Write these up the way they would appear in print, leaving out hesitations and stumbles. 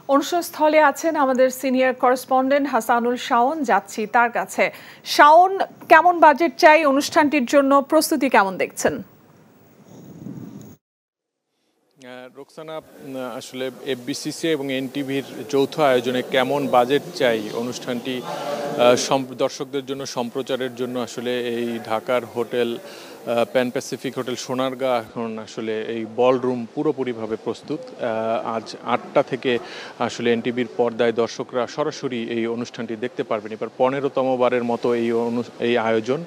অনুষ্ঠানস্থলে আছেন আমাদের senior correspondent Hasanul Shaon, যাচ্ছি তার কাছে। শাওন, কেমন বাজেট চাই অনুষ্ঠানটির জন্য, প্রস্তুতি কেমন দেখছেন? রোকসানা, আসলে এফবিসিসি এবং এনটিভির যৌথ আয়োজনে কেমন বাজেট চাই অনুষ্ঠানটি দর্শকদের জন্য সম্প্রচারের জন্য আসলে এই ঢাকার hotel pan Pacific hotel Sonargaon এখন আসলে এই বলরুম পুরোপুরিভাবে প্রস্তুত। আজ ৮টা থেকে আসলে এনটিভির পর্দায় দর্শকরা সরাসরি এই অনুষ্ঠানটি দেখতে পারবেন। এবার 15তম বারের মতো এই আয়োজন।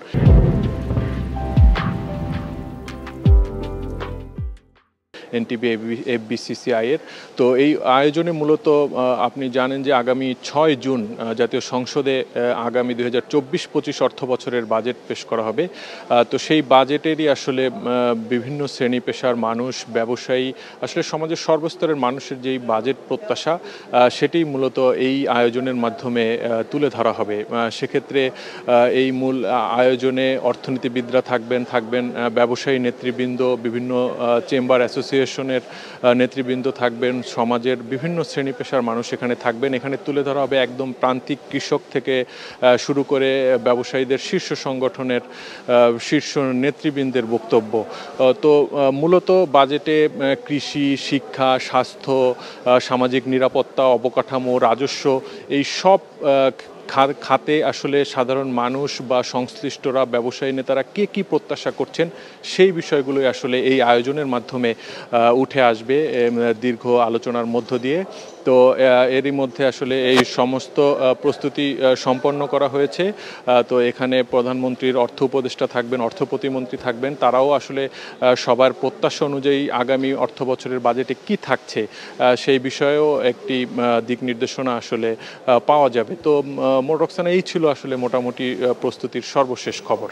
এনটিভি এফবিসিসিআই এর তো এই আয়োজনে মূলত আপনি জানেন যে আগামী ৬ জুন জাতীয় সংসদে আগামী ২০২৪-২৫ অর্থ বছরের বাজেট পেশ করা হবে। তো সেই বাজেটেরই আসলে বিভিন্ন শ্রেণী পেশার মানুষ, ব্যবসায়ী, আসলে সমাজের সর্বস্তরের মানুষের যেই বাজেট প্রত্যাশা সেটি মূলত এই আয়োজনের মাধ্যমে তুলে ধরা হবে। সেক্ষেত্রে এই মূল আয়োজনে অর্থনীতিবিদরা থাকবেন ব্যবসায়ী নেতৃবৃন্দ, বিভিন্ন চেম্বার অ্যাসোসিয়েশনের নেতৃবৃন্দ থাকবেন, সমাজের বিভিন্ন শ্রেণী পেশার মানুষ এখানে থাকবেন। এখানে তুলে ধরা হবে একদম প্রান্তিক কৃষক থেকে শুরু করে ব্যবসায়ীদের শীর্ষ সংগঠনের শীর্ষ নেতৃবৃন্দের বক্তব্য। তো মূলত বাজেটে কৃষি, শিক্ষা, স্বাস্থ্য, সামাজিক নিরাপত্তা, অবকাঠামো, রাজস্ব, এই সব খাতে আসলে সাধারণ মানুষ বা সংশ্লিষ্টরা, ব্যবসায়ী নেতারা কে কী প্রত্যাশা করছেন সেই বিষয়গুলোই আসলে এই আয়োজনের মাধ্যমে উঠে আসবে দীর্ঘ আলোচনার মধ্য দিয়ে। তো এরই মধ্যে আসলে এই সমস্ত প্রস্তুতি সম্পন্ন করা হয়েছে। তো এখানে প্রধানমন্ত্রীর অর্থ উপদেষ্টা থাকবেন, অর্থ প্রতিমন্ত্রী থাকবেন, তারাও আসলে সবার প্রত্যাশা অনুযায়ী আগামী অর্থ বছরের বাজেটে কি থাকছে সেই বিষয়েও একটি দিক নির্দেশনা আসলে পাওয়া যাবে। তো রোকসানা, এই ছিল আসলে মোটামুটি প্রস্তুতির সর্বশেষ খবর।